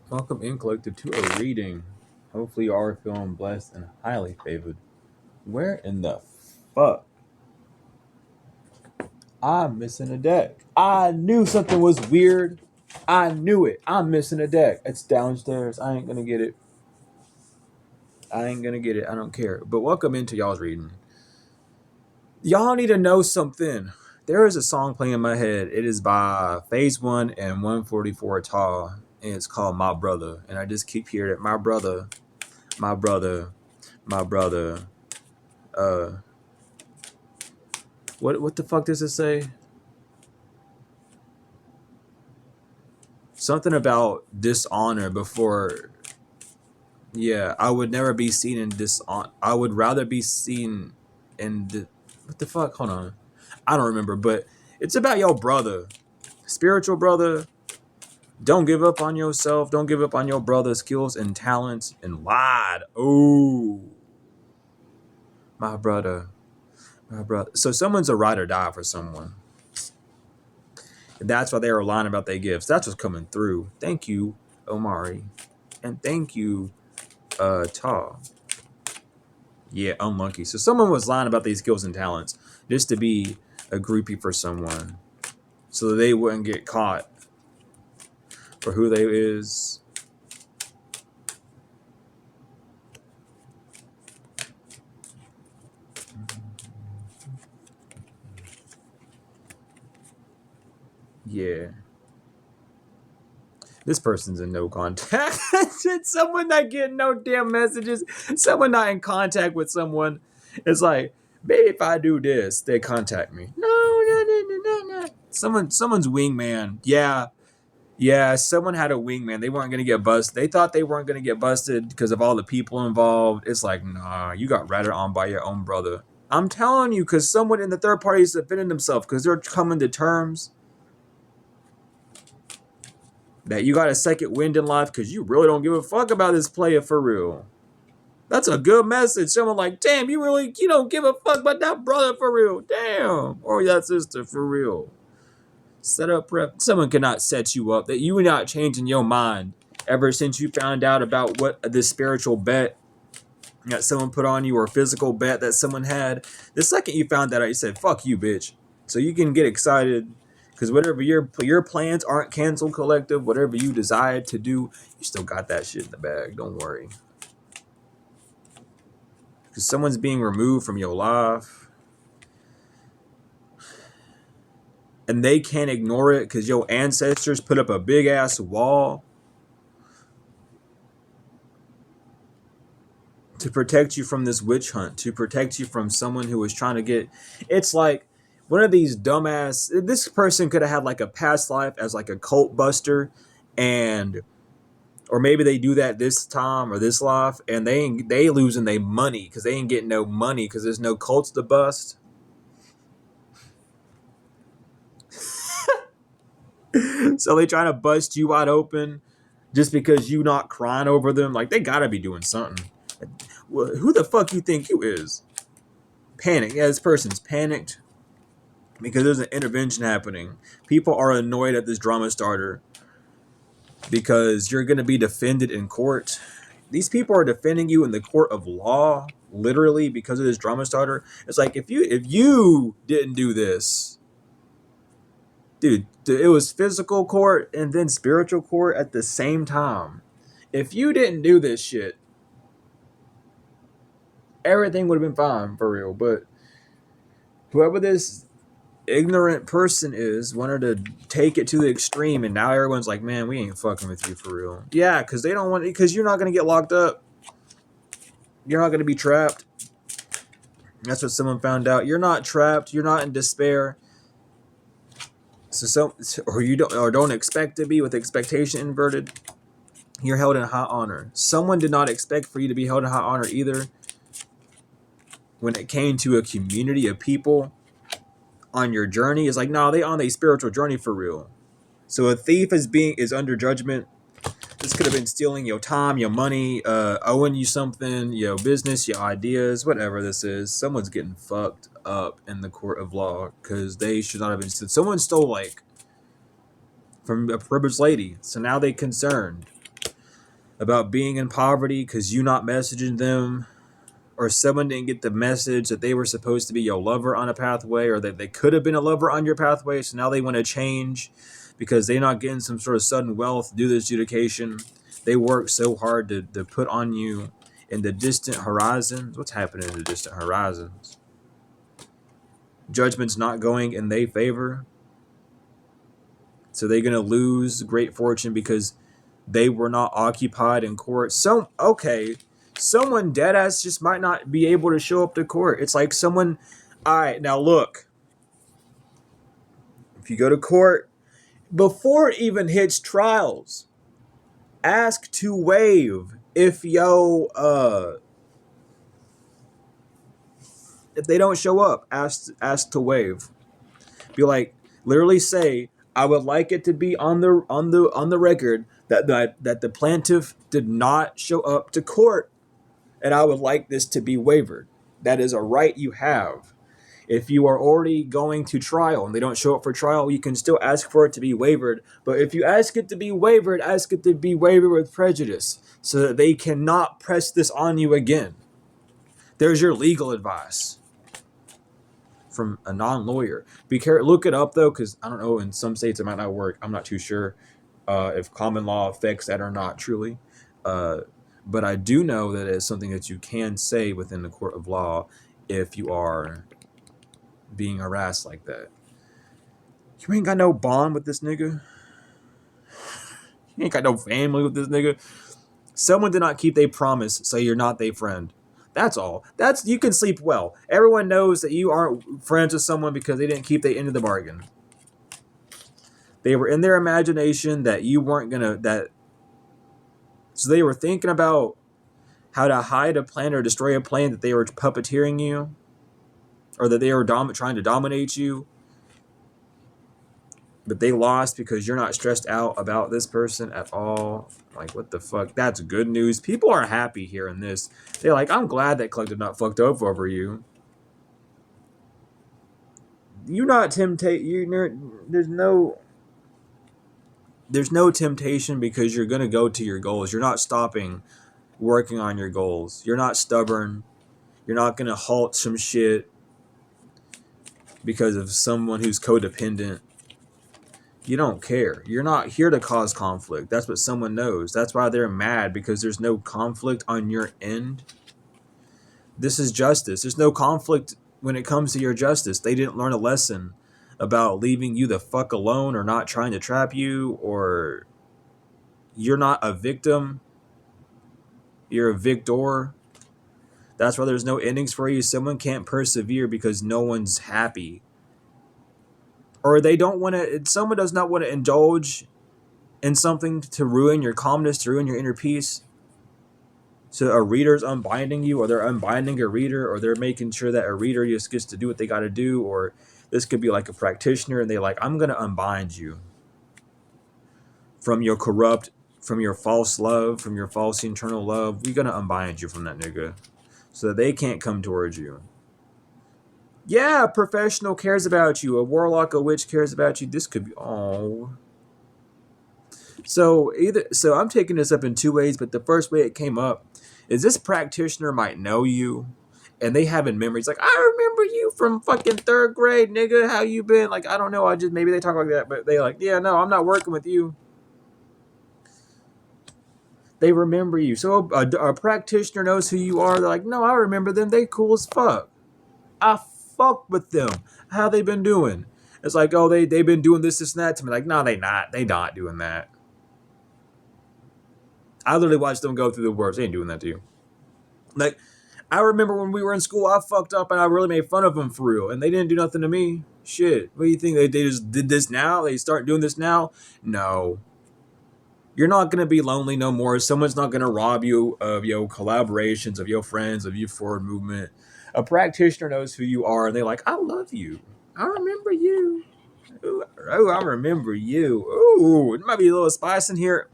Welcome in collective to a reading. Hopefully you are feeling blessed and highly favored. Where in the fuck? I'm missing a deck. I knew something was weird. I knew it. I'm missing a deck. It's downstairs. I ain't gonna get it. I ain't gonna get it. I don't care. But welcome into y'all's reading. Y'all need to know something. There is a song playing in my head. It is by Phase 1 and 144 Tall. And it's called My Brother. And I just keep hearing it. My brother, my brother, my brother. Uh what the fuck does it say? Something about dishonor before. Yeah, I would never be seen in dishonor. I would rather be seen in what the fuck? Hold on. I don't remember, but it's about your brother. Spiritual brother. Don't give up on yourself. Don't give up on your brother's skills and talents and lied. Oh, my brother. My brother. So someone's a ride or die for someone. And that's why they were lying about their gifts. That's what's coming through. Thank you, Omari. And thank you, Ta. Yeah, unlucky. So someone was lying about these skills and talents just to be a groupie for someone. So that they wouldn't get caught for who they is. Yeah. This person's in no contact. Someone not getting no damn messages. Someone not in contact with someone. It's like, maybe if I do this, they contact me. No. Someone's wingman. Yeah, someone had a wingman. They weren't gonna get busted. They thought they weren't gonna get busted because of all the people involved. It's like, nah, you got ratted on by your own brother. I'm telling you, because someone in the third party is defending themselves because they're coming to terms that you got a second wind in life because you really don't give a fuck about this player for real. That's a good message. Someone like, damn, you don't give a fuck about that brother for real. Damn. Or that sister for real. Set up prep. Someone cannot set you up. That you are not changing your mind ever since you found out about what this spiritual bet that someone put on you or physical bet that someone had. The second you found that out, you said, fuck you, bitch. So you can get excited because whatever your plans aren't canceled, collective, whatever you desire to do, you still got that shit in the bag. Don't worry. Because someone's being removed from your life and they can't ignore it because your ancestors put up a big ass wall to protect you from this witch hunt, to protect you from someone who was trying to get. It's like one of these dumbass. This person could have had like a past life as like a cult buster, and or maybe they do that this time or this life, and they losing their money because they ain't getting no money because there's no cults to bust. So they trying to bust you wide open just because you not crying over them. Like they gotta be doing something. Who the fuck you think you is? Panic. Yeah, this person's panicked because there's an intervention happening. People are annoyed at this drama starter because you're going to be defended in court. These people are defending you in the court of law, literally because of this drama starter. It's like if you didn't do this, dude, it was physical court and then spiritual court at the same time. If you didn't do this shit, everything would have been fine for real. But whoever this ignorant person is wanted to take it to the extreme, and now everyone's like, man, we ain't fucking with you for real. Yeah, because they don't want, because you're not going to get locked up. You're not going to be trapped. That's what someone found out. You're not trapped. You're not in despair. Or you don't expect to be, with expectation inverted. You're held in high honor. Someone did not expect for you to be held in high honor either. When it came to a community of people on your journey, it's like, no, they on a spiritual journey for real. So a thief is under judgment. This could have been stealing your time, your money, owing you something, your business, your ideas, whatever this is. Someone's getting fucked up in the court of law because they should not have been. Someone stole like from a privileged lady, so now they concerned. about being in poverty because you not messaging them, or someone didn't get the message that they were supposed to be your lover on a pathway, or that they could have been a lover on your pathway, so now they want to change because they're not getting some sort of sudden wealth due to this adjudication. They work so hard to put on you in the distant horizons. What's happening in the distant horizons? Judgment's not going in their favor. So they're going to lose great fortune because they were not occupied in court. So, okay, someone deadass just might not be able to show up to court. It's like someone, all right, now look, if you go to court, before it even hits trials, ask to waive if if they don't show up, ask to waive. Be like, literally say, I would like it to be on the record that the plaintiff did not show up to court, and I would like this to be waived. That is a right you have. If you are already going to trial and they don't show up for trial, you can still ask for it to be waived. But if you ask it to be waived, ask it to be waived with prejudice so that they cannot press this on you again. There's your legal advice from a non-lawyer. Be careful. Look it up though, because I don't know. In some states it might not work. I'm not too sure if common law affects that or not. Truly, but I do know that it's something that you can say within the court of law if you are being harassed like that. You ain't got no bond with this nigga. You ain't got no family with this nigga. Someone did not keep their promise, so you're not their friend. That's all. You can sleep well. Everyone knows that you aren't friends with someone because they didn't keep the end of the bargain. They were in their imagination that you weren't gonna so they were thinking about how to hide a plan or destroy a plan, that they were puppeteering you, or that they were trying to dominate you. But they lost because you're not stressed out about this person at all. Like, what the fuck? That's good news. People are happy hearing this. They're like, I'm glad that Collective not fucked up over you. You're not there's no temptation because you're going to go to your goals. You're not stopping working on your goals. You're not stubborn. You're not going to halt some shit because of someone who's codependent. You don't care. You're not here to cause conflict. That's what someone knows. That's why they're mad, because there's no conflict on your end. This is justice. There's no conflict when it comes to your justice. They didn't learn a lesson about leaving you the fuck alone or not trying to trap you, or you're not a victim. You're a victor. That's why there's no endings for you. Someone can't persevere because no one's happy. Or they don't want to, someone does not want to indulge in something to ruin your calmness, to ruin your inner peace. So a reader's unbinding you, or they're unbinding a reader, or they're making sure that a reader just gets to do what they got to do. Or this could be like a practitioner and they like, I'm going to unbind you from your corrupt, from your false love, from your false internal love. We're going to unbind you from that nigga so that they can't come towards you. Yeah, a professional cares about you. A warlock, a witch cares about you. This could be So I'm taking this up in two ways, but the first way it came up is this practitioner might know you, and they having memories like, I remember you from fucking third grade, nigga. How you been? Like, I don't know. Maybe they talk like that, but they like, yeah, no, I'm not working with you. They remember you. So a practitioner knows who you are. They're like, no, I remember them. They cool as fuck. I fuck with them. How they been doing? It's like, oh, they've been doing this and that to me. Like, no, they not. They not doing that. I literally watched them go through the worst. They ain't doing that to you. Like, I remember when we were in school, I fucked up and I really made fun of them for real. And they didn't do nothing to me. Shit. What do you think? They just did this now? They start doing this now? No. You're not going to be lonely no more. Someone's not going to rob you of your collaborations, of your friends, of your forward movement. A practitioner knows who you are, and they're like, I love you. I remember you. Ooh, I remember you. Ooh, there might be a little spice in here.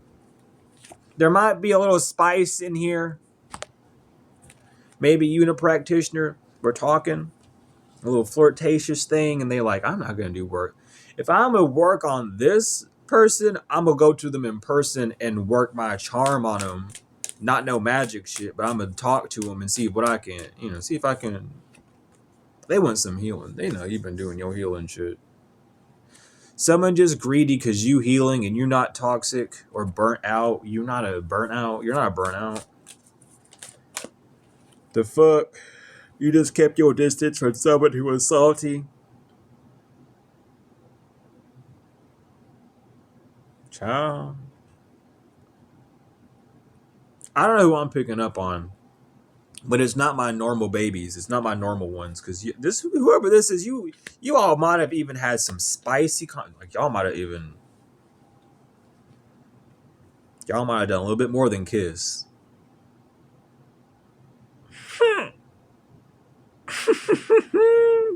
There might be a little spice in here. Maybe you and a practitioner were talking, a little flirtatious thing, and they're like, I'm not going to do work. If I'm going to work on this, person, I'm gonna go to them in person and work my charm on them. Not no magic shit, but I'm gonna talk to them and see what I can, see if I can. They want some healing. They know you've been doing your healing shit. Someone just greedy because you healing and you're not toxic or burnt out. You're not a burnout. You're not a burnout. The fuck? You just kept your distance from someone who was salty. Child. I don't know who I'm picking up on, but it's not my normal babies. It's not my normal ones because whoever this is, you all might have even had some spicy like y'all might have done a little bit more than kiss.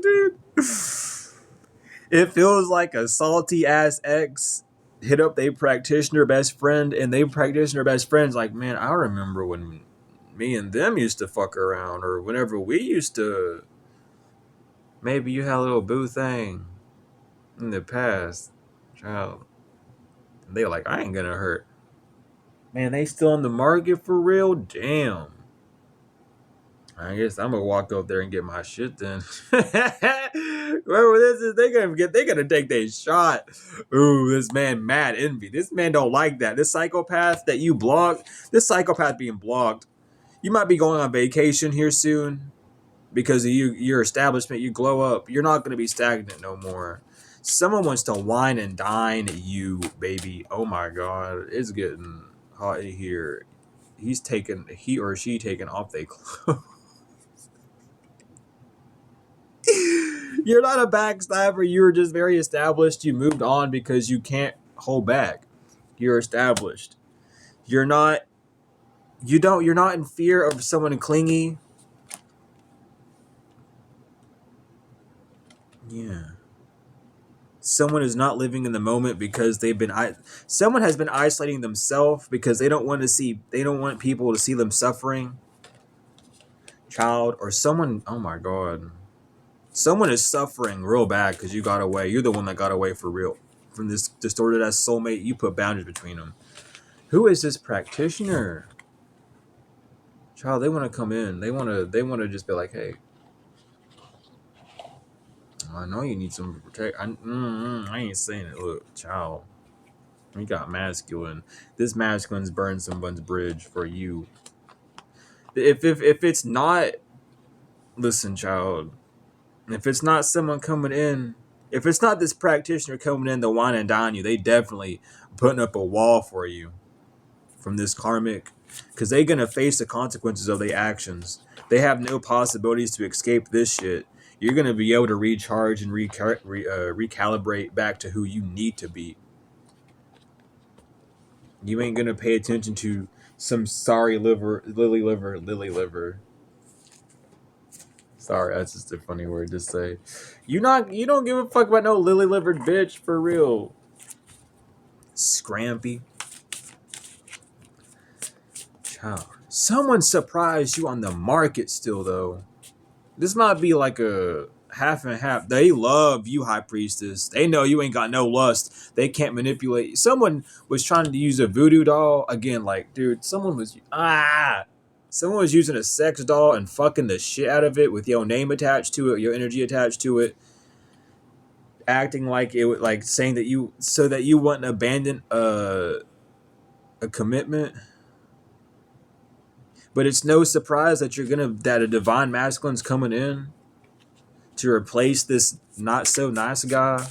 Dude, it feels like a salty ass ex hit up their practitioner best friend, and they practitioner best friends like, man, I remember when me and them used to fuck around, or whenever we used to. Maybe you had a little boo thing in the past, child. And they were like, I ain't gonna hurt. Man, they still on the market for real? Damn. I guess I'm gonna walk up there and get my shit then. Whoever this is, they gonna take their shot. Ooh, this man mad envy. This man don't like that. This psychopath that you blocked, this psychopath being blocked. You might be going on vacation here soon because of your establishment. You glow up. You're not gonna be stagnant no more. Someone wants to wine and dine you, baby. Oh my god, it's getting hot in here. He or she taking off their clothes. You're not a backstabber. You're just very established. You moved on because you can't hold back. You're established. You're not in fear of someone clingy. Yeah. Someone is not living in the moment because someone has been isolating themselves because they don't want people to see them suffering. Child, or someone, oh my god. Someone is suffering real bad because you got away. You're the one that got away for real. From this distorted ass soulmate, you put boundaries between them. Who is this practitioner? Child, they want to come in. They want to just be like, hey, I know you need some protect. I ain't saying it. Look, child, we got masculine. This masculine's burned someone's bridge for you. If it's not, listen, child. If it's not someone coming in, if it's not this practitioner coming in to wine and dine you, they definitely putting up a wall for you from this karmic, because they're going to face the consequences of their actions. They have no possibilities to escape this shit. You're going to be able to recharge and recalibrate back to who you need to be. You ain't going to pay attention to some sorry lily liver. Sorry, that's just a funny word to say. You don't give a fuck about no lily livered bitch for real. Scrampy. Child. Someone surprised you on the market still though. This might be like a half and half. They love you, High Priestess. They know you ain't got no lust. They can't manipulate. Someone was trying to use a voodoo doll. Again, like, dude, someone was using a sex doll and fucking the shit out of it with your name attached to it, your energy attached to it, acting like it would, like saying that you wouldn't abandon a commitment. But it's no surprise that that a divine masculine's coming in to replace this not so nice guy.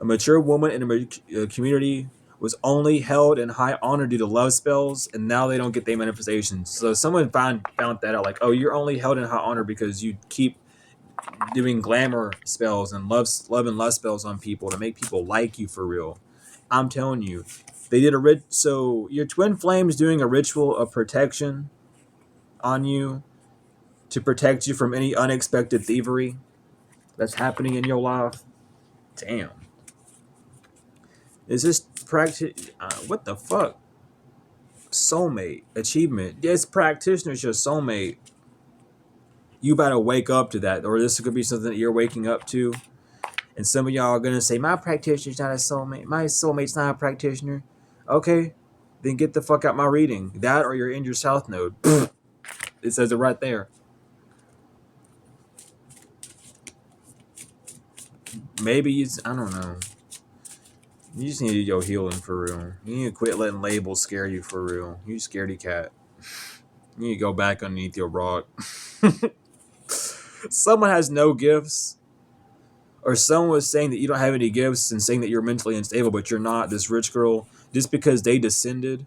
A mature woman in a community was only held in high honor due to love spells, and now they don't get their manifestations. So someone found that out, like, oh, you're only held in high honor because you keep doing glamour spells and love and lust spells on people to make people like you for real. I'm telling you, they did so your twin flame's doing a ritual of protection on you to protect you from any unexpected thievery that's happening in your life. Damn. Is this practice? What the fuck? Soulmate achievement. Yes, practitioner's your soulmate. You better wake up to that, or this could be something that you're waking up to. And some of y'all are gonna say, my practitioner's not a soulmate. My soulmate's not a practitioner. Okay, then get the fuck out my reading. That or you're in your south node. It says it right there. Maybe you, I don't know. You just need to go healing for real. You need to quit letting labels scare you for real. You scaredy cat. You need to go back underneath your rock. Someone has no gifts, or someone was saying that you don't have any gifts and saying that you're mentally unstable, but you're not, this rich girl, just because they descended.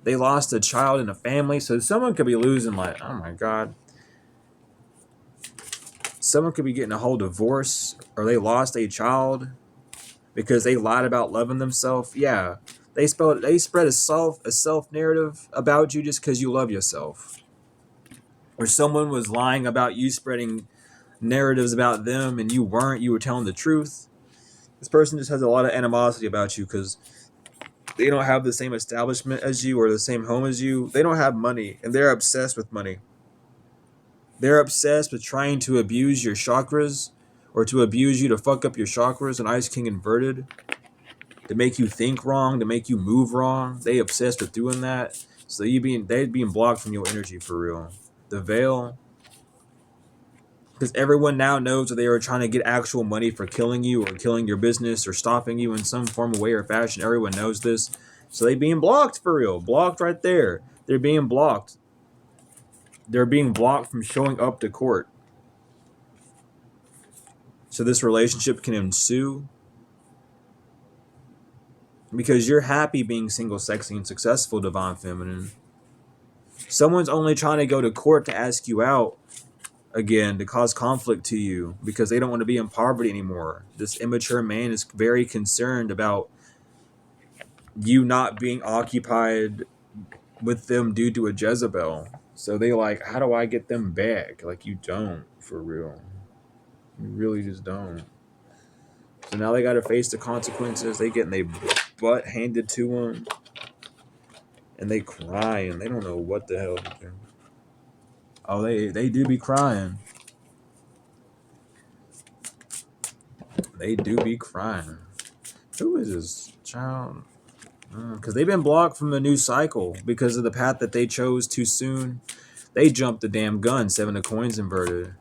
They lost a child in a family, so someone could be losing, like, oh my God. Someone could be getting a whole divorce, or they lost a child because they lied about loving themselves. Yeah, they spread a self narrative about you just because you love yourself. Or someone was lying about you, spreading narratives about them, and you weren't. You were telling the truth. This person just has a lot of animosity about you because they don't have the same establishment as you or the same home as you. They don't have money, and they're obsessed with money. They're obsessed with trying to abuse your chakras, or to abuse you to fuck up your chakras, an Ice King inverted, to make you think wrong, to make you move wrong. They obsessed with doing that. So they'd being blocked from your energy for real. The veil, because everyone now knows that they are trying to get actual money for killing you or killing your business or stopping you in some form of way or fashion. Everyone knows this. So they being blocked for real. Blocked right there. They're being blocked. They're being blocked from showing up to court. So this relationship can ensue because you're happy being single, sexy, and successful, divine feminine. Someone's only trying to go to court to ask you out again, to cause conflict to you because they don't want to be in poverty anymore. This immature man is very concerned about you not being occupied with them due to a Jezebel. So they like, how do I get them back? Like, you don't, for real. You really just don't. So now they got to face the consequences. They getting their butt handed to them. And they crying. They don't know what the hell to do. Oh, they do be crying. They do be crying. Who is this child? Because they've been blocked from the new cycle because of the path that they chose too soon. They jumped the damn gun, 7 of coins inverted.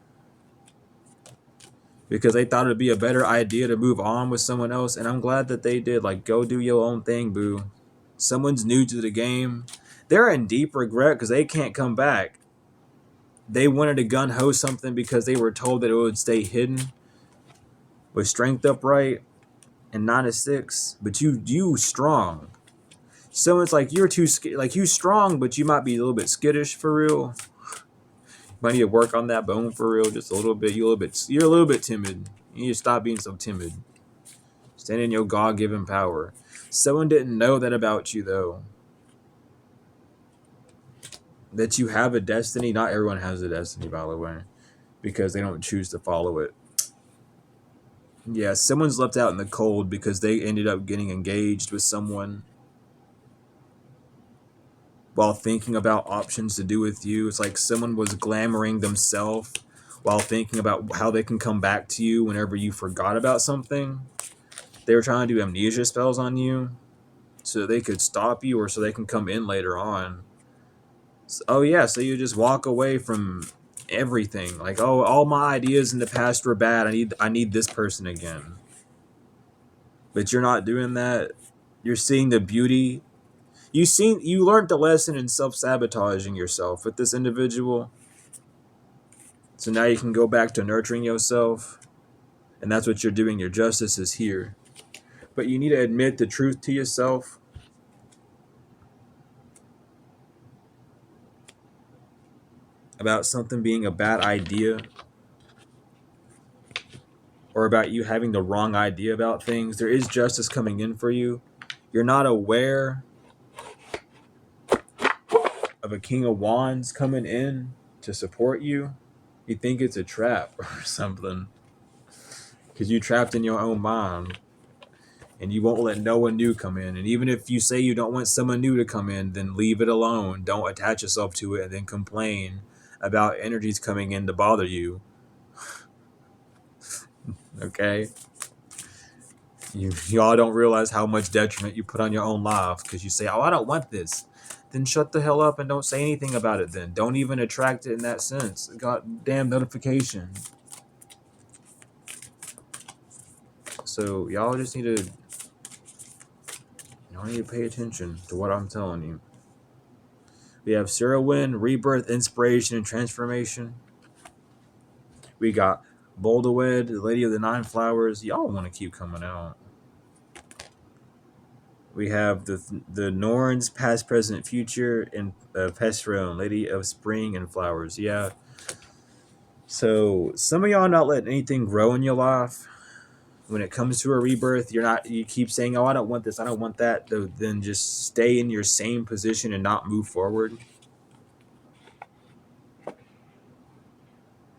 Because they thought it'd be a better idea to move on with someone else. And I'm glad that they did. Like, go do your own thing, boo. Someone's new to the game. They're in deep regret because they can't come back. They wanted to gun-ho something because they were told that it would stay hidden with strength upright and 9 of 6. But you strong. Someone's like, you're too like, you strong, but you might be a little bit skittish for real. You might need to work on that bone for real, just a little bit. You're a little bit timid. You need to stop being so timid. Stand in your God-given power. Someone didn't know that about you though. That you have a destiny. Not everyone has a destiny, by the way, because they don't choose to follow it. Yeah, someone's left out in the cold because they ended up getting engaged with someone while thinking about options to do with you. It's like someone was glamoring themselves while thinking about how they can come back to you whenever you forgot about something. They were trying to do amnesia spells on you so they could stop you or so they can come in later on. So, oh yeah, so you just walk away from everything. Like, oh, all my ideas in the past were bad. I need this person again. But you're not doing that. You're seeing the beauty. You learned the lesson in self-sabotaging yourself with this individual. So now you can go back to nurturing yourself. And that's what you're doing. Your justice is here. But you need to admit the truth to yourself. About something being a bad idea. Or about you having the wrong idea about things. There is justice coming in for you. You're not aware of a King of Wands coming in to support you. You think it's a trap or something. Because you trapped in your own mind. And you won't let no one new come in. And even if you say you don't want someone new to come in, then leave it alone. Don't attach yourself to it and then complain about energies coming in to bother you. Okay, y'all don't realize how much detriment you put on your own life because you say, "Oh, I don't want this." Then shut the hell up and don't say anything about it. Then don't even attract it in that sense. Goddamn notification. So y'all need to pay attention to what I'm telling you. We have Wind, rebirth, inspiration, and transformation. We got Boldawed, the Lady of the Nine Flowers. Y'all want to keep coming out. We have the Norns, past, present, future, and Pestron, Lady of Spring and Flowers. Yeah. So some of y'all not letting anything grow in your life. When it comes to a rebirth, you keep saying, "Oh, I don't want this, I don't want that." Then just stay in your same position and not move forward.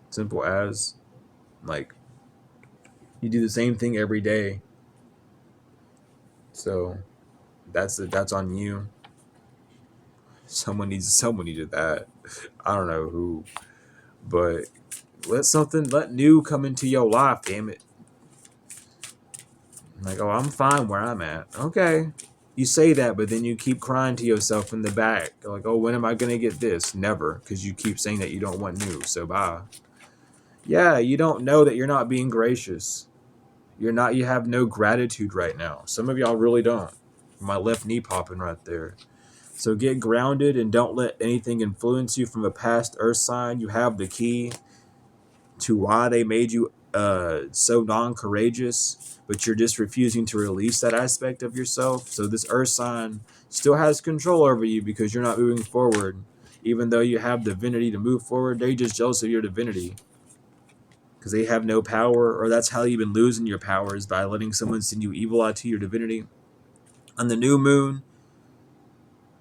Simple as, like, you do the same thing every day. So that's on you. Someone needed that. I don't know who, but let new come into your life. Damn it! Like, oh, I'm fine where I'm at. Okay, you say that, but then you keep crying to yourself in the back. Like, oh, when am I gonna get this? Never, because you keep saying that you don't want new. So bye. Yeah, you don't know that you're not being gracious. You're not. You have no gratitude right now. Some of y'all really don't. My left knee popping right there. So get grounded and don't let anything influence you from a past earth sign. You have the key to why they made you so non-courageous, but you're just refusing to release that aspect of yourself. So this earth sign still has control over you because you're not moving forward. Even though you have divinity to move forward, they're just jealous of your divinity because they have no power, or that's how you've been losing your powers, by letting someone send you evil out to your divinity. On the new moon,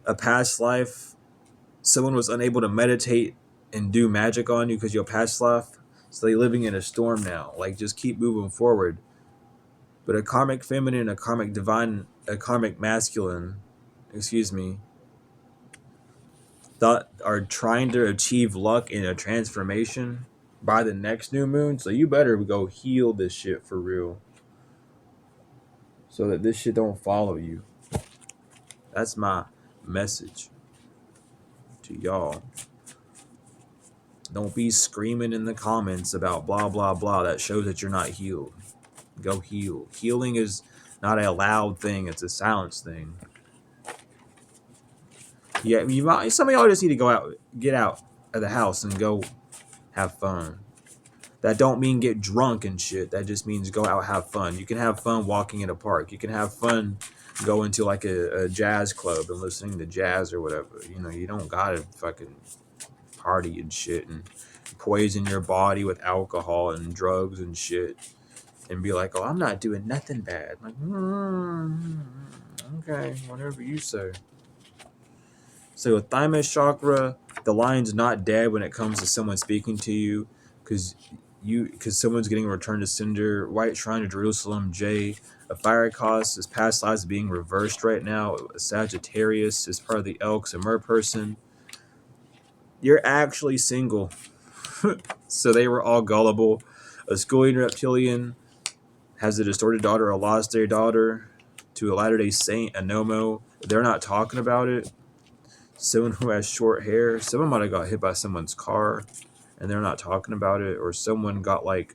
a past life, someone was unable to meditate and do magic on you because your past life, so they're living in a storm now. Like, just keep moving forward. But a karmic feminine, a karmic divine, a karmic masculine, excuse me, thought are trying to achieve luck in a transformation by the next new moon. So you better go heal this shit for real, so that this shit don't follow you. That's my message to y'all. Don't be screaming in the comments about blah blah blah. That shows that you're not healed. Go heal. Healing is not a loud thing, it's a silence thing. Yeah, some of y'all just need to go out, get out of the house and go have fun. That don't mean get drunk and shit. That just means go out, have fun. You can have fun walking in a park. You can have fun going to like a jazz club and listening to jazz or whatever. You know, you don't gotta fucking party and shit and poison your body with alcohol and drugs and shit and be like, "Oh, I'm not doing nothing bad." Like, okay, whatever you say. So with thymus chakra, the line's not dead when it comes to someone speaking to you, because someone's getting returned to sender. White Shrine of Jerusalem, J. A fire cause is past lives being reversed right now. A Sagittarius is part of the Elks, a mer person. You're actually single. So they were all gullible. A Sculian reptilian has a distorted daughter, a lost day daughter, to a Latter-day Saint, a Nomo. They're not talking about it. Someone who has short hair. Someone might have got hit by someone's car and they're not talking about it. Or someone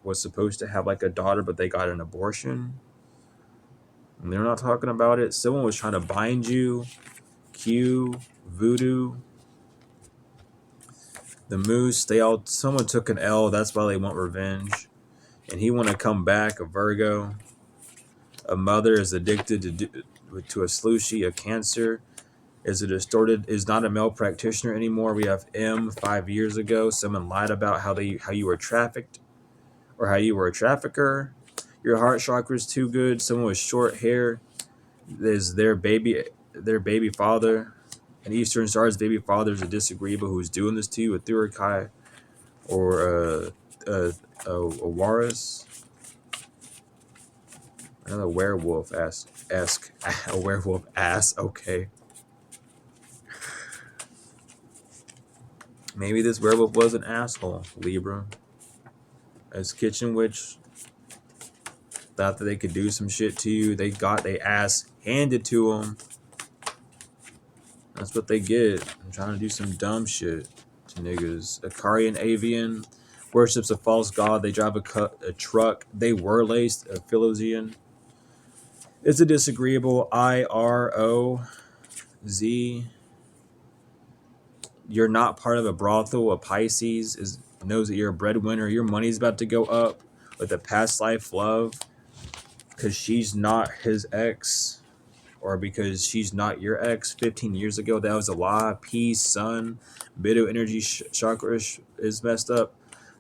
was supposed to have like a daughter, but they got an abortion and they're not talking about it. Someone was trying to bind you. Q, voodoo, the moose. Someone took an L. That's why they want revenge. And he want to come back, a Virgo. A mother is addicted to a slushy, a Cancer. Is not a male practitioner anymore. We have M 5 years ago. Someone lied about how you were trafficked or how you were a trafficker. Your heart chakra is too good. Someone with short hair is their baby father. An Eastern Star's baby father is a disagreeable who's doing this to you, a Thurukai or a Warris. Another werewolf ask a werewolf ass. Okay. Maybe this werewolf was an asshole, Libra. As Kitchen Witch, thought that they could do some shit to you. They got their ass handed to them. That's what they get. I'm trying to do some dumb shit to niggas. Akarian Avian worships a false god. They drive a truck. They were laced. A Philosian. It's a disagreeable IROZ. You're not part of a brothel. A Pisces knows that you're a breadwinner. Your money's about to go up with a past life love because she's not his ex, or because she's not your ex 15 years ago. That was a lie. Peace, sun, middle energy chakra is messed up.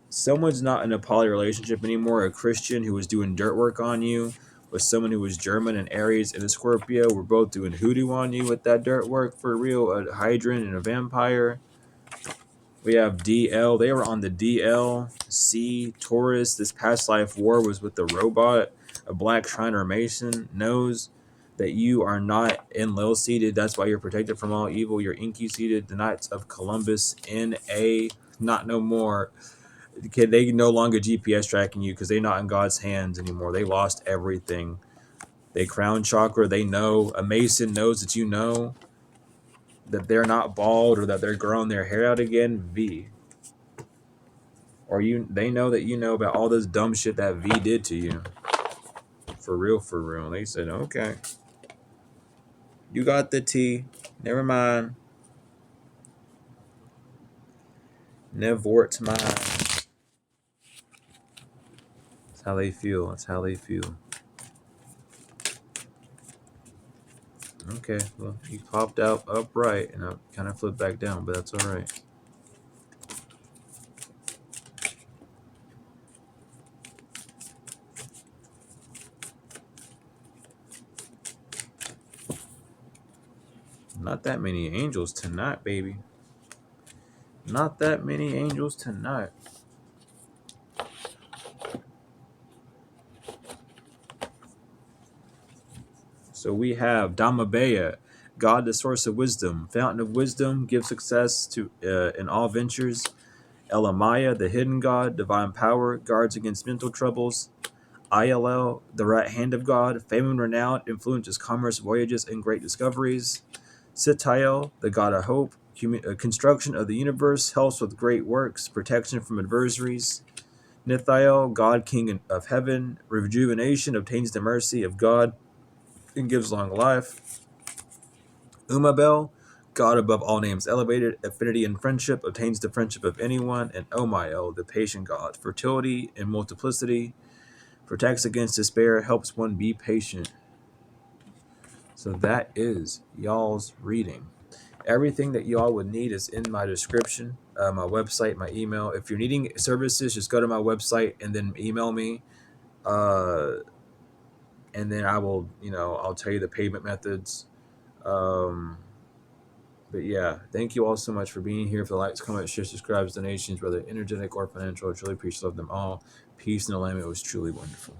Someone's not in a poly relationship anymore. A Christian who was doing dirt work on you with someone who was German and Aries and a Scorpio. We're both doing hoodoo on you with that dirt work for real. A hydrant and a vampire. We have DL. They were on the DLC. Taurus. This past life war was with the robot. A black Shriner Mason knows that you are not Enlil seated. That's why you're protected from all evil. You're Inky seated. The Knights of Columbus. NA. Not no more. They no longer GPS tracking you because they're not in God's hands anymore. They lost everything. They crown chakra. They know. A Mason knows that you know that they're not bald or that they're growing their hair out again. V. Or they know that you know about all this dumb shit that V did to you. For real, for real. They said, okay. You got the T. Never mind. Nevort mind. That's how they feel. That's how they feel. Okay, well, you popped out upright, and I kind of flipped back down, but that's all right. Not that many angels tonight, baby. Not that many angels tonight. So we have Dhammabeya, God, the source of wisdom, fountain of wisdom, gives success to in all ventures. Elamaya, the hidden God, divine power, guards against mental troubles. ILL, the right hand of God, fame and renown, influences commerce, voyages, and great discoveries. Sitael, the God of hope, construction of the universe, helps with great works, protection from adversaries. Nithiel, God, King of heaven, rejuvenation, obtains the mercy of God, and gives long life. Umabel, God above all names elevated, affinity and friendship, obtains the friendship of anyone. And Omael, the patient God, fertility and multiplicity, protects against despair, helps one be patient. So that is y'all's reading. Everything that y'all would need is in my description, my website, my email. If you're needing services, just go to my website and then email me. And then I will, I'll tell you the payment methods. But yeah, thank you all so much for being here. For the likes, comments, shares, subscribes, donations, whether energetic or financial, I truly appreciate them all. Peace and alignment was truly wonderful.